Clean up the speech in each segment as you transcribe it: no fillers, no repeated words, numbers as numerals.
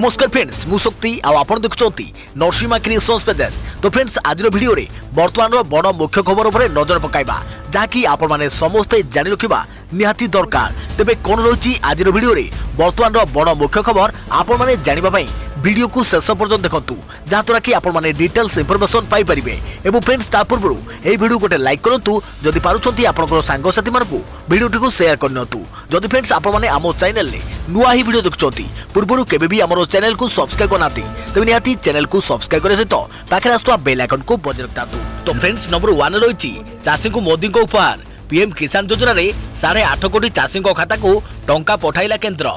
नमस्कार फ्रेंड्स मु शक्ति आपण देखुंती नरसिंहा क्रिएशंस पेज। तो फ्रेंड्स आज वीडियो रे वर्तमान बड़ मुख्य खबर उपर नजर पकाइबा जहाँकि आपण माने समस्ते जानि रखिबा निहाती दरकार। तेबे कोन रही आज वीडियो रे वर्तमान बड़ मुख्य खबर आपण माने जानिबा पई वीडियो को शेष पर्यंत देखंतु जहाँद्वारा कि आपण माने डिटेल्स इंफॉर्मेशन पाई परिबे। एवं फ्रेंड्स ता पूर्व ए वीडियो गोटे लाइक करंतु जदि पारुछंती आपनकर सांग साथी मानकु वीडियो को शेयर करनतु। जदि फ्रेंड्स आपण माने आमो चैनल ले नुआ ही वीडियो देखुछंती पूर्व केबे भी हमरो चैनल को सब्सक्राइब करनाती तबे निहाती चैनल को सब्सक्राइब करे सहित पाखे आस्तुवा बेल आइकन को बजाय रखतातु। तो फ्रेंड्स नंबर 1 रही चाषी को मोदी को उपहार पीएम किसान योजना रे 8.5 कोटी चाषी खाता को टंका पठाइला केंद्र।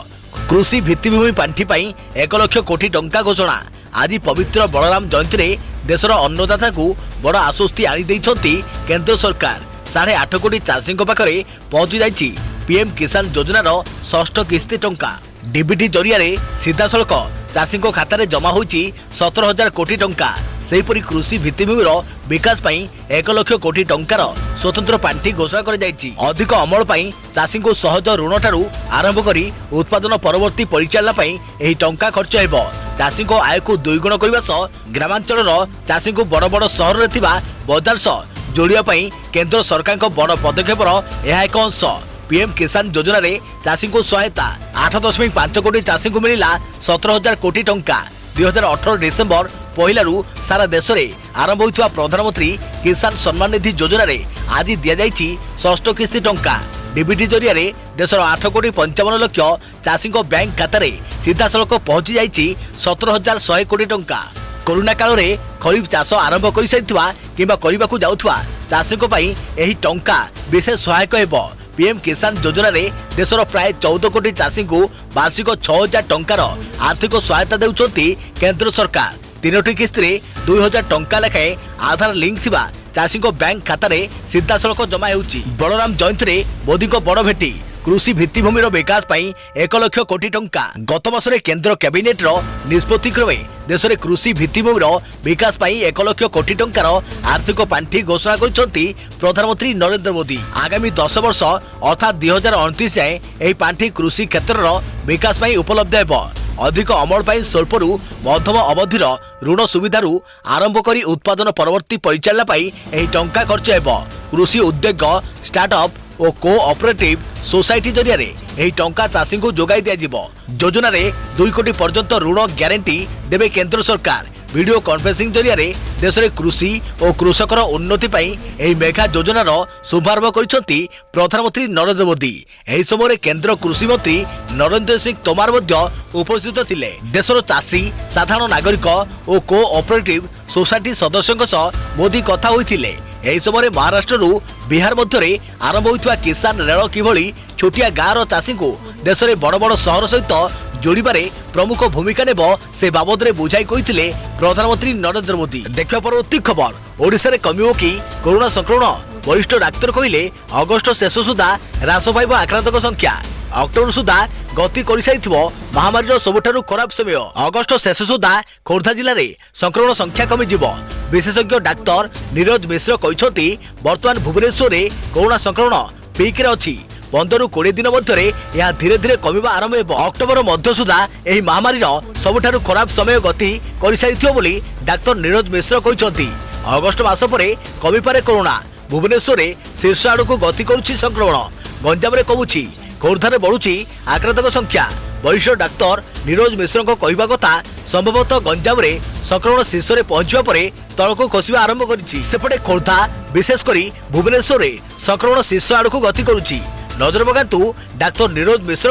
कृषि भित्तिभूमि पांठि पाई 1 लाख कोटी टंका घोषणा। आज पवित्र बलराम जयंती रे देशर अन्नदाता को बड़ आश्वस्ति आनी दैछंती केंद्र सरकार। 8.5 कोटी चाषी पाखरे पहुंची जाइछि पीएम किसान योजनार 6ठ किस्ती टंका। डीबीटी जरिया रे सीधा सड़क चाषी खाता रे जमा होइछि 17,000 कोटी टंका। सेहीपरि कृषि भित्तिभूमिर विकास पाई 1 लाख कोटी टंकार स्वतंत्र पांठि घोषणा कर जाइछि। अधिक अमल पाई चाषी को सहज ऋण ठारू आरंभ करी उत्पादन परवर्ती परिचालना पाई एही टंका खर्च हेबो। चाषी को आय को 2 गुण करबा सह ग्रामांचल चाषी को बड़ बड़ सहर रे थिबा बाजार सह जोड़िया पाई केंद्र सरकार को बड़ पदक्षेपर यह एक अंश। पीएम किसान योजना रे चाषी को सहायता 8.5 कोटी चाषी को मिला 17,000 कोटी टंका। 2018 डिसेम्बर पहिलारू सारा देश में आरंभ होइथवा प्रधानमंत्री किसान सम्मान निधि योजना रे आज दिया जाइछि 6ठ किस्ती टंका। डीबीटी जरिया रे देशर 8 कोटी 55 लाख चाषी बैंक खाता रे सीधा सड़क पहुंची जाइछि 17,100 कोटी टंका। कोरोना काल रे खरीफ चाष आरंभ कर सारिथवा किंबा करिबाकू जाउथवा चाषी को पई एही टंका विशेष सहायक हेबो। पीएम किसान योजना रे देशर प्राय 14 कोटी चाषी को वार्षिक 6,000 टंकार आर्थिक सहायता देउछंती केंद्र सरकार। 3टी किस्ती रे 2,000 टंका लेखाएं आधार लिंक थिबा चाषी को बैंक खाता रे सीधा सड़क जमा हेउछि। बलराम जयंती रे मोदी को बड़ भेटी कृषि भित्तिभूमिर विकास पाई 1 लाख कोटी टंका। गत मासरे केंद्र कैबिनेट रो निष्पत्ति क्रमे देश में कृषि भित्तिभूमिर विकास पाई 1 लाख कोटी टंकार आर्थिक पांठि घोषणा करिसेंती प्रधानमंत्री नरेंद्र मोदी। आगामी 10 वर्ष अर्थात 2029 जाए एही पांठि कृषि क्षेत्रर विकास पाई उपलब्ध हेबो। अधिक अमल पाई स्वल्परू मध्यम अवधिर ऋण सुविधारू आरंभ करी उत्पादन परवर्ती परिचालना पाई एही टंका खर्च हेबो। कृषि उद्योग स्टार्टअप और कोऑपरेटिव सोसाइटी जरिया रे एही टंका चाषी को जोगाई दिया जिवो। योजना रे 2 कोटी पर्यंत ऋण ग्यारंटी देबे केंद्र सरकार। वीडियो कॉन्फ्रेंसिंग जरिया रे देश में कृषि और कृषकर उन्नति पाई एही मेगा योजनार शुभारंभ करिसेंती प्रधानमंत्री नरेंद्र मोदी। एही समय केंद्र कृषि मंत्री नरेंद्र सिंह तोमार मध्य उपस्थित थिले। देशर चाषी साधारण नागरिक और कोऑपरेटिव सोसाइटी सदस्यों सह मोदी कथा होइथिले। एही समय महाराष्ट्र रु बिहार मध्य आरंभ होइथवा किसान रेल किभली छोटिया गाँव चाषी को देश में बड़ बड़ सहर सहित जोड़बारे प्रमुख भूमिका नेब से बाबद में बुझाई कहिथिले प्रधानमंत्री नरेंद्र मोदी। देखा परवर्ती खबर ओडिशा रे कमिबो कि कोरोना संक्रमण। वरिष्ठ डाक्तर कहिले अगस्त शेष सुधा ह्रास पाइब आक्रांतक संख्या। अक्टोबर सुधा गति कर महामारी सबुठारु खराब समय। अगस्त शेष सुधा खोर्धा जिले में संक्रमण संख्या कमिजिब। विशेषज्ञ डाक्तर नीरज मिश्र कहते वर्तमान भुवनेश्वर में कोरोना संक्रमण पीक रे अछि। 15-20 दिन मध्य यह धीरे धीरे कमिबा आरंभ हेबो। अक्टोबर मध्य सुधा एही महामारी सबुठारु खराब समय गति कर सारिथिबो बोली डाक्तर नीरज मिश्र कहते। अगस्त मास परे कमी पारे कोरोना। भुवनेश्वर में शीर्ष आड़ को गति करुछि संक्रमण। गंजाम रे कमुछि, खोर्धारे बढ़ुछि आक्रांतक संख्या। वरिष्ठ डाक्तर नीरज मिश्र कहवा कथा संभवतः गंजाम रे संक्रमण शीर्ष में पहुंचवा परे तलको खसिबा आरंभ करिछि। सेपटे खोर्धा विशेषकर भुवनेश्वर में संक्रमण शीर्ष आड़ को गति करुछि। नजर पकातु डाक्तर नीरज मिश्र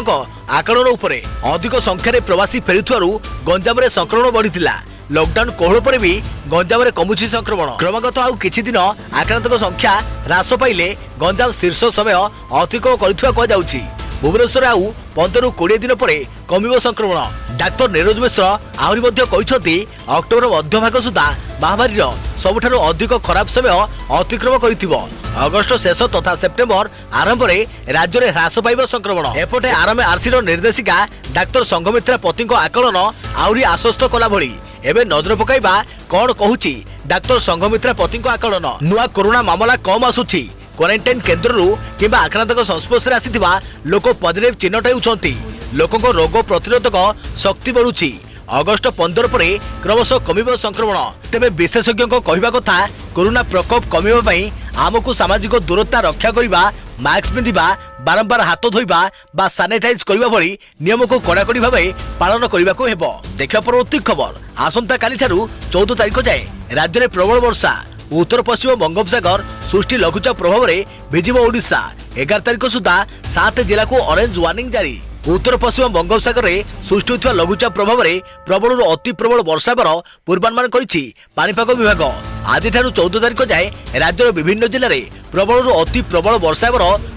आकलन उपरे। अधिक संख्यार प्रवासी फेरुथारू गंजाम रे संक्रमण बढ़िथिला। लॉकडाउन कोहल पर भी गंजाम रे कमुछि संक्रमण। क्रमागत आउ किछि दिन आक्रांतक संख्या ह्रास पाइले गंजाम शीर्ष समय अतिक्रमण करिथवा कह जाउछि। भुवनेश्वर आउ 15-20 दिन पर कमिबो संक्रमण। डाक्तर नीरज मिश्र आहरी मध्य कहते अक्टोबर मध्य भाग सुधा महामारी सबुठारु अधिक खराब समय अतिक्रमण करिथिबो। अगस्त शेष तथा सेप्टेम्बर आरंभ में राज्य में ह्रास पाइब संक्रमण। एपटे आरएमआरसी निर्देशिका डाक्तर संघमित्रा पति आकलन आहरी आश्वस्त कला भली। एबे नजर पकाइबा कौन कहूची डाक्तर संघमित्रा पति आकलन। नुआ कोरोना मामला कम आसुछि। क्वारंटाइन केन्द्ररू किंबा आक्रांतक संस्पर्श में आसिथिबा लोक पॉजिटिव चिन्हट हेउछंती। लोकंको रोग प्रतिरोधक शक्ति बढ़ुछि। अगस्ट 15 पर क्रमशः कमिब संक्रमण। तेबे विशेषज्ञ कहवा कथा कोरोना प्रकोप कमिबा पई आमको सामाजिक दूरता रक्षा करबा, मास्क पिंधिबा, बारंबार हाथ धोइबा बा सैनिटाइज करबा भली नियम को कड़ाकड़ी भावे पालन करबा को हेबो। देखिबा परवर्ती खबर आसंता काली ठारू 14 तारिख जाए राज्य में प्रबल वर्षा। उत्तर पश्चिम बंगोपसागर सृष्टि लघुचाप प्रभाव में भिजिब ओडिशा। 11 तारिख सुधा 7 जिला को ऑरेंज वार्निंग जारी। उत्तर पश्चिम बंगोपसागर में सृष्टि होता लघुचाप प्रभाव में प्रबल अति प्रबल वर्षा पूर्वानुमान करिछि पाणीपाग विभाग। आज 14 तारिख जाए राज्यर विभिन्न जिले में प्रबल अति प्रबल वर्षा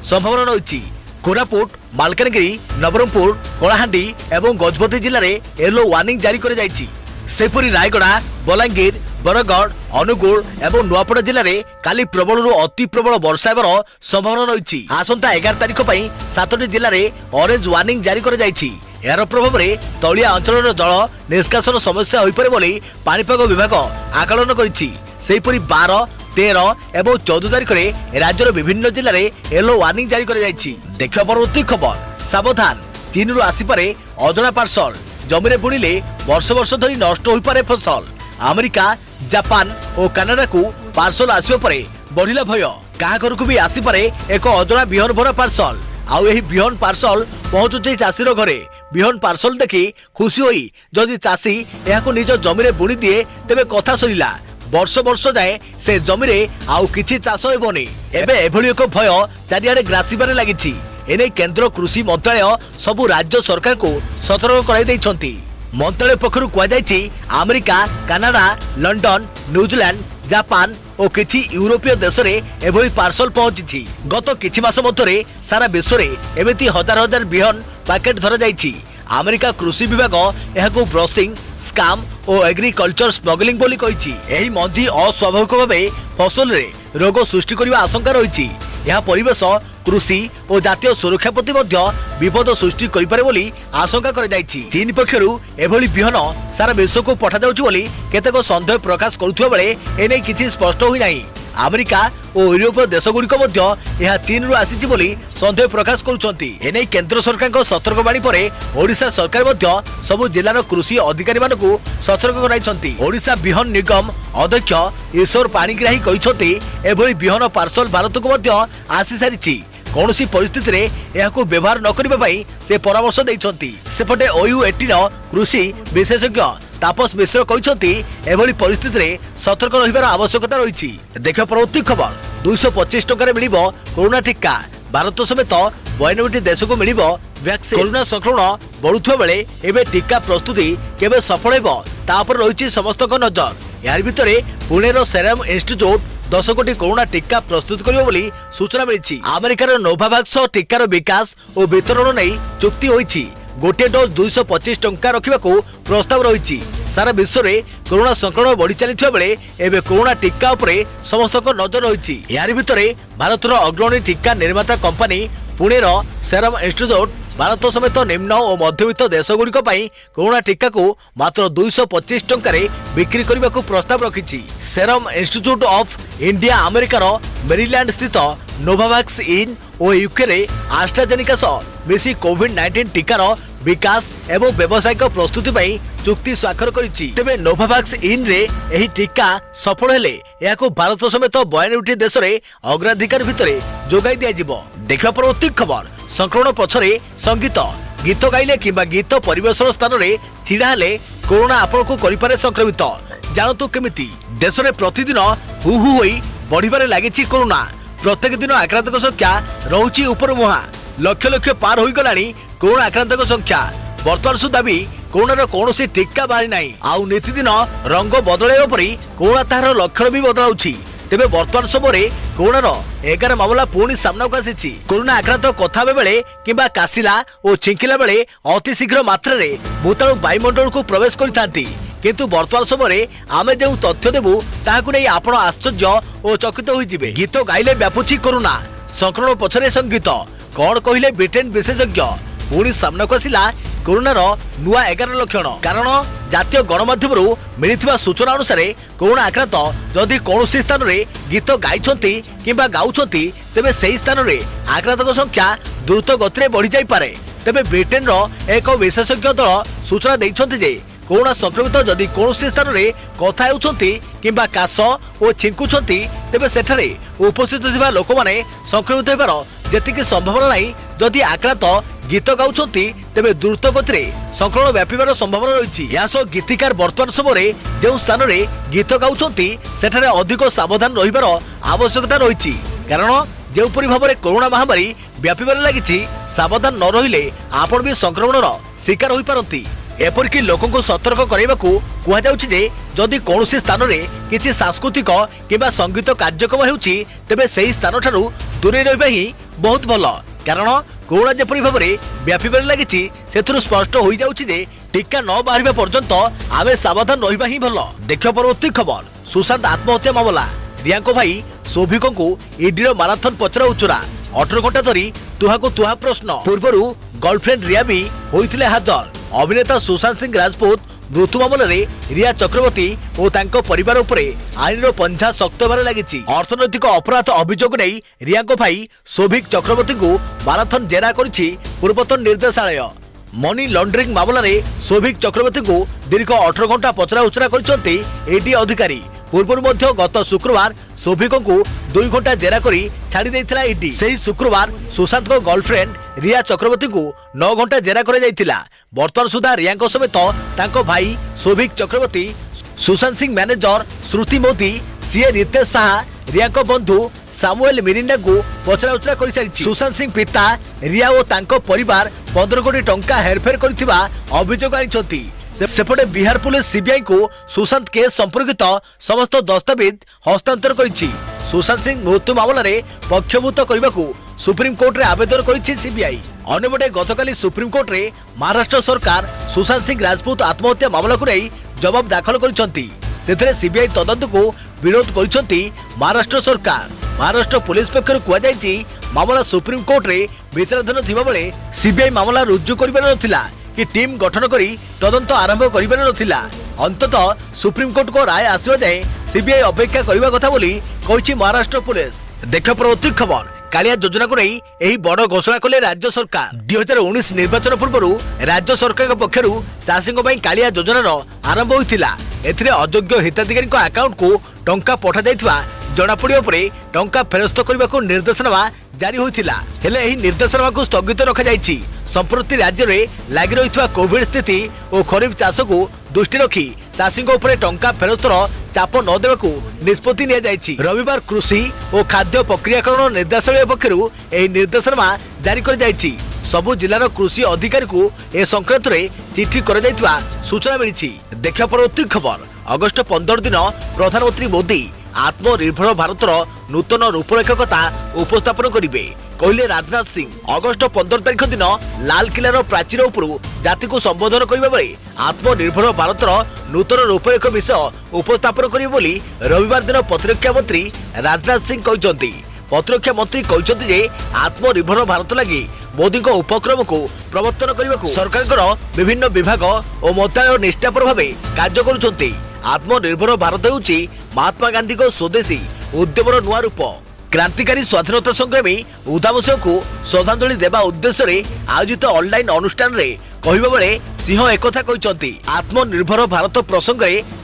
संभावना रही। कोरापुट, मालकानगिरी, नवरंगपुर, कलाहांडी एवं गजपति जिले में येलो वार्निंग जारी कर जाइछि। सेपरी रायगड़ा, बलांगीर, बरगढ़, अनुगुल एवं नुआपड़ा जिले में काली प्रबल अति प्रबल वर्षा संभावना रही। आसंता 11 तारिख 7टी जिले में ऑरेंज वार्निंग जारी कर जाइछि। यार प्रभाव में तलिया अंचल जल निष्कासन समस्या हो पारे बोली पाणीपाग विभाग आकलन करिछि। सेपरी 12, 13 एवं 14 तारिख में राज्यर विभिन्न जिले में येलो वार्निंग जारी कर जाइछि। देखिबा परवर्ती खबर सावधान चीन आसीपारे अजଣା पार्सल। जमीरे बुणिले वर्ष वर्ष धरी नष्ट हो पारे फसल। अमेरिका, जापान और कनाडा को पार्सल आसियो परे बढ़िला भय। गाँ घर को भी आसीपारे एक अजଣା बिहन भरा पार्सल। आउ एही बिहन पार्सल पहुंचुचे चाषीर घरे। बिहन पार्सल देखि खुशी होई जदि चाषी एहाको निज जमीरे बुणी दिए तेबे कथा सरिला। वर्ष वर्ष जाए से जमीरे आउ किछि चाष हेबोनी। एबे एभली एक भय चारिआडे ग्रासीबारे लागिछि। एने केंद्र कृषि मंत्रालय सबु राज्य सरकार को सतर्क कराई दैछंती। मंत्रालय पक्षरु कुआ जाइछि America, Canada, London, New Zealand, Japan और किछि यूरोपीय देश रे एभली पार्सल पहुंची। गत किछि मास मध्यरे सारा विश्व रे एमिति हजार हजार बिहन पैकेट धरा जाइछि। अमेरिका कृषि विभाग एहाको ब्रशिंग, स्काम और एग्रीकल्चर स्मगलिंग बोली कहिछि। एही मंदी अस्वाभाविक भावे फसल रे रोग सृष्टि करबा आशंका रहिछि। यह परिवेश, कृषि और जातीय सुरक्षा प्रति विपद सृष्टि करिपारे बोली आशंका कर जाइछि। चीन पक्षरु एभली बिहन सारा विश्व को पठा जाउछि बोली केतेक संदेह प्रकाश करुथुवा बेले एने किछि स्पष्ट होई नाही। अमेरिका और यूरोपीय देशगुड़िक यह चीन रु आसीछि बोली संदेह प्रकाश करुछंती। एने केंद्र सरकार सतर्कवाणी पर ओडिशा सरकार सबु जिलार कृषि अधिकारी मानकु सतर्क कराइछंती। ओडिशा बिहन निगम अध्यक्ष ईश्वर पाणिग्राही कहिछंती एभली बिहन पार्सल भारत को आसी सारिछि। कौनसी परिस्थिति रे एहाको व्यवहार न करिबा पई से परामर्श दैछंती। सेपटे OUAT रो कृषि विशेषज्ञ तापस मिश्र कहिछंती एभली परिस्थिति रे सतर्क रहिबार आवश्यकता रहिछि। देखिबा परवर्ती खबर 225 टका रे मिलिबो कोरोना टीका। भारत समेत 92 देश को मिलिबो वैक्सीन। कोरोना संक्रमण बढ़ुथुवा बेले एबे टीका प्रस्तुति केबे सफल हेबो ता पर रहिछि समस्तक नजर। यार भितरे पुणेर सेरम इंस्टीट्यूट 10 कोटी कोरोना टीका प्रस्तुत करियो बोली सूचना मिली। अमेरिकार नोभावैक्स टीकार विकास और वितरण नहीं चुक्ति होईछि। गोटे डोज 225 टंका रखा प्रस्ताव रही। सारा विश्व में कोरोना संक्रमण बढ़ी चली बेले एवं कोरोना टीका उपरे समस्त नजर रही। यार भितरे भारतर अग्रणी टीका निर्माता कंपनी पुणेर सेरम इंस्टीट्यूट भारत समेत निम्न और मध्यवित्त देशगुड़िक कोरोना टीका को मात्र 225 टंकार बिक्री करने को प्रस्ताव रखी। सेरम इंस्टीट्यूट ऑफ इंडिया अमेरिकार मेरीलैंड स्थित नोभावैक्स इन और यूके रे आस्ट्राजेनिका सह मिसी कोविड-19 टीकार विकास एवं व्यावसायिक प्रस्तुति चुक्ति स्वाक्षर करिछि। तेबे नोभावैक्स इन रे एही टीका सफल हेले याको भारत समेत 92 देश रे अग्राधिकार भितरे जोगाई दिया जिवो। देखिबा परवर्ती खबर संक्रमण पछरे संगीत। गीत गाइले किंबा गीत परिवेशन स्थान रे छिड़ा हेले कोरोना आपण को करिपारे संक्रमित। जानतु केमिति देश रे प्रतिदिन हु हु होई बढ़िबारे लागिछि कोरोना। प्रत्येक दिन आक्रांतक संख्या रहुछि ऊपर मुहा। लक्ष लक्ष पार होई गलानी कोरोना आक्रांतक संख्या। वर्तमान सुधा भी कोरोनार कौनसी टीका बाहरी नाही। आउ नीतिदिन रंग बदलाइबा परि कोरोना तार लक्षण भी बदलाउछि। तेबे वर्तमान समय कोरोनार 11 मामला पुणी सामना को आसी। कोरोना आक्रांत कथा बेले किंबा कासिला और छिंकिला बेले अति शीघ्र मात्रा रे भूताणु वायुमंडल को प्रवेश करिथांती। किंतु वर्तमान समय आमे जो तथ्य देबु ताहाकु नै आपण आश्चर्य और चकित होई जिवे। गीत गाइले व्यापुछि कोरोना। संक्रमण पछरे संगीत कौन कहिले ब्रिटेन विशेषज्ञ। पुणी सामना को आसिला कोरोनार नुआ 11 लक्षण। कारण जातीय गणमाध्यम मिलिथिबा सूचना अनुसार कोरोना आक्रांत जदि कौनसी स्थान रे गीत गाइछंती किंबा गाउछंती तेबे सेही स्थान रे आक्रांतक संख्या द्रुत गति रे बढ़ी जाई पारे। तेबे ब्रिटेन रो एक विशेषज्ञ दल सूचना दैछंती जे कोरोना संक्रमित जदि कौन स्थान में कथा हेउछंती किंबा काश और छिंकुछंती तेबे सेठारे उपस्थित थिबा लोक माने संक्रमित हेबार जेतिकी संभावना नहीं। जदि आक्रांत गीत गाउछंती तेबे द्रुत गति संक्रमण व्यापिबार संभावना रही। यासो गीतिकार वर्तमान समय जो स्थान में गीत गाउछंती सेठारे अधिक सावधान रहिबार आवश्यकता रही, कारण जेपरी भाव में कोरोना महामारी व्यापिबार लगी सावधान न रहिले आपण भी संक्रमणर शिकार हो पारती। एपरिक लोक सतर्क कराइबाकू कुहाଯାଉଛି जे जदि कौन स्थान में किसी सांस्कृतिक किंबा संगीत कार्यक्रम होउछि तेबे सेही स्थान ठारू दूरे रहिबा ही बहुत भल, कारण कोरोना जेपरी भाव में व्यापिबार लगी सेथुरु स्पष्ट हो जाउछि जे टीका न बाहरिबा पर्यंत आमे सावधान रहिबा ही भल। देखियो परवर्ती खबर, सुशांत आत्महत्या मामला। रियाको भाई शोभिक को ईडीर माराथन पचरा उचरा 18 घंटा धरी तुहा को तुहा प्रश्न। पूर्व गर्लफ्रेंड रिया भी होइथिले हाजर। अभिनेता सुशांत सिंह राजपूत मृत्यु मामलें रिया चक्रवर्ती और तांको परिवार उपरे आईन पंझा शक्त होबार लगी। अर्थनैतिक अपराध अभियोग नहीं रिया भाई शोभिक चक्रवर्ती को माराथन जेरा करिछि पूर्वतन निर्देशालय। मनी लॉन्ड्रिंग मामलें शोभिक चक्रवर्ती को दीर्घ 18 घंटा पचरा उचरा करिसेंती ईडी अधिकारी। पूर्व गत शुक्रवार शोभिक को 2 घंटा जेरा करी छाड़ी देइथिला ईडी। सेही शुक्रवार सुशांत को गर्लफ्रेंड रिया चक्रवर्ती को 9 घंटा जेरा कर जाइथिला। वर्तमान सुधा रिया समेत तांको भाई शोभिक चक्रवर्ती, सुशांत सिंह मैनेजर श्रुति मोदी, सीए रितेश साहा, रिया बंधु सामुएल मिरिंडा को पचरा उचरा कर सारी। सुशांत सिंह पिता रिया और तांको परिवार 15 कोटी टंका हेरफेर करथिबा अभियोग आनिछंती। सेपटे बिहार पुलिस सीबीआई को सुशांत केस संपर्कित समस्त दस्तावेज हस्तांतर करिछि। सुशांत सिंह मृत्यु मामलें पक्षभूत करने को सुप्रीम कोर्ट रे आवेदन करिछि सीबीआई। अन्यपटे गतकाली सुप्रीम कोर्ट रे महाराष्ट्र सरकार सुशांत सिंह राजपूत आत्महत्या मामला को नहीं जवाब दाखल करिसंती। सेथरे सीबीआई तदंत को विरोध करिसंती महाराष्ट्र सरकार। महाराष्ट्र पुलिस पक्षर कुआଯାଇଛି मामला सुप्रीम कोर्ट रे विचाराधीन थिबा बेले सीबीआई मामला रुजु करिबार नथिला कि टीम गठन करी तदंत आरंभ करिबार नथिला। अंततः सुप्रीम कोर्ट को राय आसिबा जाए सीबीआई अपेक्षा करबा कथा बोली कहिछि महाराष्ट्र पुलिस। देख परवर्ती खबर, कालिया योजना को नहीं यही बड़ घोषणा कले राज्य सरकार। 2019 निर्वाचन पूर्व राज्य सरकार पक्षर चाषी कालिया योजनार आरंभ होता। एथिरे अयोग्य हिताधिकारी अकाउंट को टंका पठा जाइथिबा जनापड़िया परे टंका फेरस्त करने को निर्देशनामा जारी होइथिला। हेले एही निर्देशनामा को स्थगित रखा जाइछि। संप्रति राज्य में लागि रहिथिबा कोविड स्थिति और खरीफ चाष को दृष्टि रखी चाषी टंका फेरस्तर चाप न देवाकू निष्पत्ति निया जाइछि। रविवार कृषि और खाद्य प्रक्रियाकरण निर्देशालय पक्षरु एही निर्देशनामा जारी कर जाइछि। सबु जिलार कृषि अधिकारी को ए संक्रांत रे चिठी कर जाइथिबा सूचना मिलिछि। देखा परवर्ती खबर, अगस्ट 15 दिन प्रधानमंत्री मोदी आत्मनिर्भर भारतर नूतन रूपरेखा उपस्थापन करेंगे कहले राजनाथ सिंह। अगस्ट 15 तारिख दिन लाल किलार प्राचीर उपरू जाति को संबोधन करने बेले आत्मनिर्भर भारतर नूतन रूपरेखा विषय उपस्थापन करेंगे बोली रविवार दिन प्रतिरक्षा मंत्री राजनाथ सिंह कहते। प्रतिरक्षा मंत्री कहते आत्मनिर्भर भारत लगी मोदी उपक्रम को प्रवर्तन करने को सरकार विभिन्न विभाग और मंत्रालय निष्ठापर भाव कार्य करुछंती। आत्मनिर्भर भारत होउछि महात्मा गांधी को स्वदेशी उद्यमर नुआ रूप। क्रांतिकारी स्वाधीनता संग्रामी उद्यम सिंह को श्रद्धांजलि देवा उद्देश्य आयोजित ऑनलाइन अनुष्ठान रे कहबा बेले सिंह एकथा कहते। आत्मनिर्भर भारत प्रसंग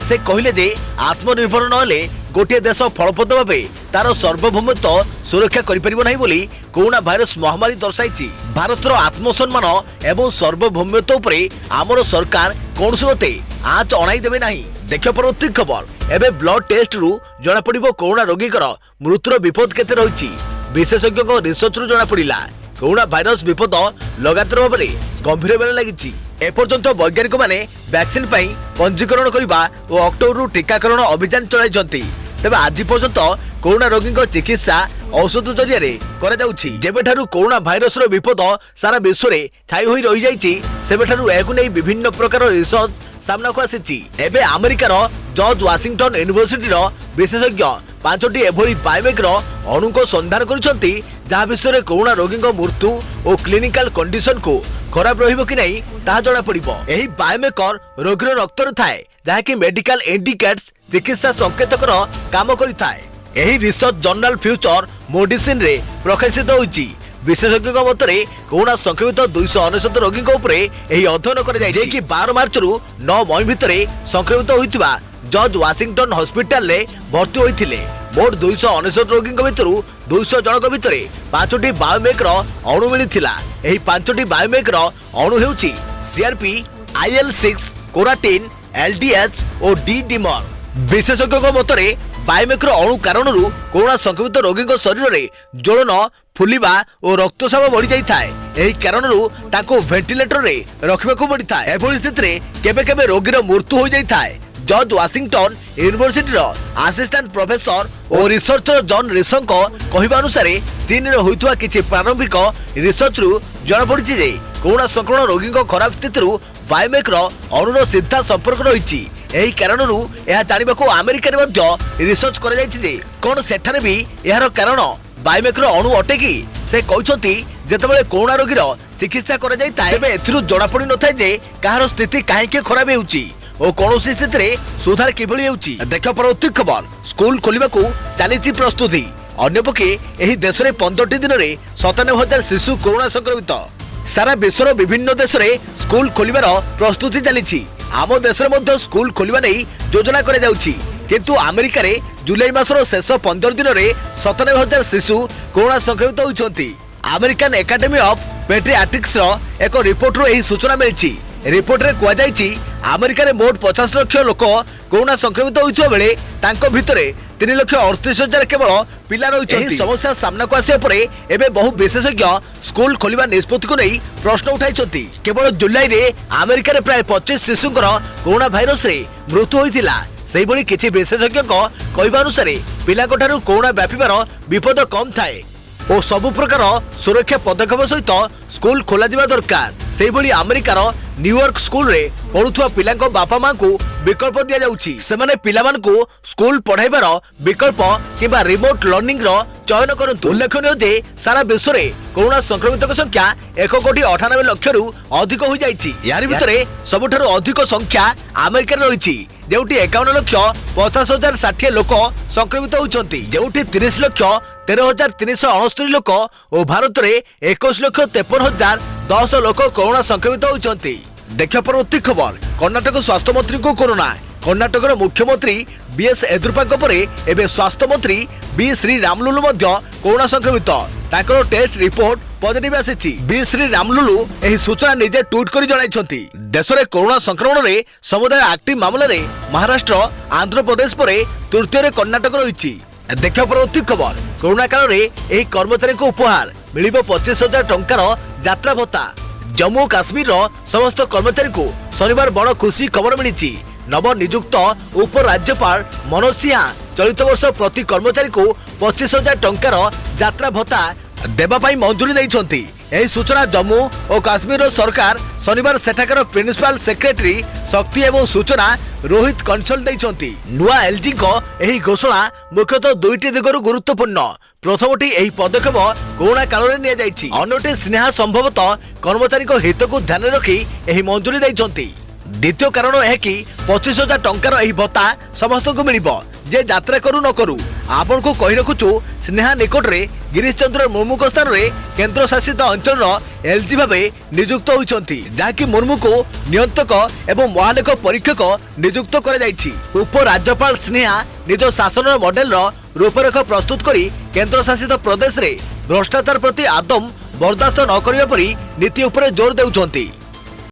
से कहले जे आत्मनिर्भर नहले गोटे देश फलप्रद भाव तार सार्वभौमत्व सुरक्षा करिपरिबो नाही बोली कोरोना भाइरस महामारी दर्शाई। भारतर आत्मसम्मान एवं सार्वभौमत्व उपरे आमर सरकार कौन मते आँच अणाई देबे नाही। देख परवर्ती खबर, एबे ब्लड टेस्ट रु जना पड़िबो कोरोना रोगीकर मृत्युर विपद केते रहिछि। विशेषज्ञ रिसर्च रु जना पड़िला कोरोना भाइरस विपद लगातार भाव में गंभीर बेले लगी। एपर्यंत वैज्ञानिक माने वैक्सीन पई पंजीकरण करबा और अक्टोबर रु टीकाकरण अभियान चलाइछंती। तेबे आज पर्यंत कोरोना रोगी चिकित्सा औषध जरिया करा जाउछि। जेबेठारु कोरोना भाइरस रो विपद सारा विश्व रे छाई होई रहि जाइछि सेबेठारु एहकु नै विभिन्न प्रकार रिसर्च सामना को आसिछि। एबे अमेरिकार जॉर्ज वाशिंगटन यूनिवर्सिटी रो विशेषज्ञ 5टी एभली बायोमेक रो अणु को संधान करिसंती जहा विषय रे कोरोना रोगी मृत्यु और क्लिनिकल कंडीशन को खराब रहिबो कि नहीं ता जणा पड़िबो। एही बायोमेकर रोगीर रक्तर थाए जहा कि मेडिकल इंडिकेट्स चिकित्सा संकेतकर काम करिथाए। एही रिसर्च जर्नल फ्यूचर मेडिसिन रे प्रकाशित होइछि। विशेषज्ञ मतरे कोरोना संक्रमित 299 रोगी अध्ययन कर 12 मार्च रु 9 मई भितर संक्रमित होता जॉर्ज वाशिंगटन हॉस्पिटल में भर्ती होते। मोट 299 रोगी भितर 200 जनक भितर 5टी बायोमेक अणु मिलता। 5टी बायोमेक अणु हेउची सीआरपी, IL-6, कोराटिन, LDH और डी डिमर। विशेषज्ञ मतरे बायोमेक अणु कारण कोरोना संक्रमित रोगी शरीर में ज्वलन, फुलिबा और रक्तचाप बढ़ी जाए। यही कारण वेंटिलेटर रे रखा पड़ता है। एभली स्थिति केबे केबे रोगीर मृत्यु हो जाए। George Washington university assistant professor और रिसर्चर जॉन रिसंग कहवा अनुसार चीन में होता किसी प्रारंभिक रिसर्च रु जना पड़ी जे कोरोना संक्रमण रोगी खराब स्थिति बायोमेक अणुर सीधा संपर्क रही। यही कारण जानवा अमेरिका रिसर्च कर कौन सेठारे भी यार कारण बायोमेक अणु अटे कि से कहते जितेबाला कोरोना रोगीर चिकित्सा कर जना पड़ न थाए कहार स्थिति कहीं खराब होउची और कौन स्थिति में सुधार किभली होउची। देख परवर्ती खबर स्कूल खोलने को चली प्रस्तुति। अन्यपक्षे यही देश में 15 दिन में 97,000 शिशु कोरोना संक्रमित। सारा विश्वर विभिन्न देश में स्कूल खोलिबार प्रस्तुति चली। आम देश में स्कूल खोलिबा नहीं योजना करा जाउची, किंतु अमेरिका रे जुलाई मासर शेष 15 दिन में 97,000 शिशु कोरोना संक्रमित होइछंती। अमेरिकन एकेडमी ऑफ पेडियाट्रिक्स एक रिपोर्ट रो यही सूचना मिली। रिपोर्ट रे कुआ जायछि अमेरिका रे मोट 50 लाख लोक कोरोना संक्रमित होइतो बेले तांको भितरे 3,38,000 केवल पिला रहिछंती। समस्या सामना को आसे परे एबे बहु विशेषज्ञ स्कूल खोलिबा निष्पत्ति को नहीं प्रश्न उठाइछंती। केवल जुलाई रे अमेरिका रे प्राय 25 शिशुंकर कोरोना भाइरस रे मृत्यु होइतिला। सेहि बळी किछि विशेषज्ञ कहबा अनुसार पिलाको ठारू कोरोना व्यापिबार विपद कम थाए और सबु प्रकार सुरक्षा पदक्षेप सहित स्कूल खोला दिबा दरकार। सेहि बळी अमेरिकार न्यूयॉर्क स्कूल रे पढुथुवा पिलांको बापा मां को विकल्प दिया जाउची। सेमाने पिलामान को स्कूल पढ़ाइबार विकल्प किबा रिमोट लर्निंग रो चयन करंतु। उल्लेखनीय जे सारा विश्व रे कोरोना संक्रमित संख्या 1,98,00,000 रु अधिक हो जाइछि। यारि भितरे सबुठारु अधिक संख्या अमेरिका रे रहिछि, जेउटी 51,50,060 लोक संक्रमित होउछंती, जेउटी 30,13,369 लोक और भारत रे 21,53,010 लोक कोरोना संक्रमित होउछंती। देखा परवर्ती खबर कर्णाटक स्वास्थ्य मंत्री को कोरोना। कर्णाटक मुख्यमंत्री बीएस येदियुरप्पा परे एबे स्वास्थ्य मंत्री बी श्रीरामुलु कोरोना संक्रमित। ताकर टेस्ट रिपोर्ट पॉजिटिव आसीछि। बी श्रीरामुलु एही सूचना निजे ट्वीट करी जणाइछंती। देश में कोरोना संक्रमण रे समुदाय एक्टिव मामला रे महाराष्ट्र, आंध्र प्रदेश परे तृतीय रे कर्णाटक रहिछि। देखा परवर्ती खबर कोरोना काल रे एही कर्मचारी को उपहार मिलिबो 25,000 टंकार यात्रा भत्ता। जम्मू काश्मीर समस्त कर्मचारी को शनिवार बड़ खुशी खबर मिली। नव नियुक्त उप राज्यपाल मनोज सिन्हा चलित वर्ष प्रति कर्मचारी को 25,000 टंकार यात्रा भत्ता देवाई मंजूरी देइछंती। यही सूचना जम्मू और काश्मीर सरकार शनिवार सेठाकर प्रिंसिपल सेक्रेटरी शक्ति एवं सूचना रोहित कंसल देइछंती। नुआ एलजी को यही घोषणा मुख्यतः दुईटी दिगरु गुरुत्वपूर्ण। प्रथमटी यही पदक्षेप कोरोना काल में निया जाइछि। अन्यटी स्नेहा संभवतः कर्मचारी को हित को ध्यान रखी यही मंजूरी देइछंती। द्वितीय कारण है कि 25,000 टंकार यही भत्ता समस्त को मिलिबो जे यात्रा करू न करू। आपन को कहि रखुछु स्नेहा निकट रे गिरीश चंद्र मुर्मू को स्थान रे केंद्र शासित अंचल एलजी भाबे नियुक्त होइछंती, जाकि मुर्मू को नियंत्रक एवं महालेख परीक्षक नियुक्त कर जाइछि। उप राज्यपाल स्नेहा निज शासन मॉडल रूपरेख प्रस्तुत करी केंद्र शासित प्रदेश रे भ्रष्टाचार प्रति आदम बर्दास्त न करिया परी नीति उपरे जोर देउछंती।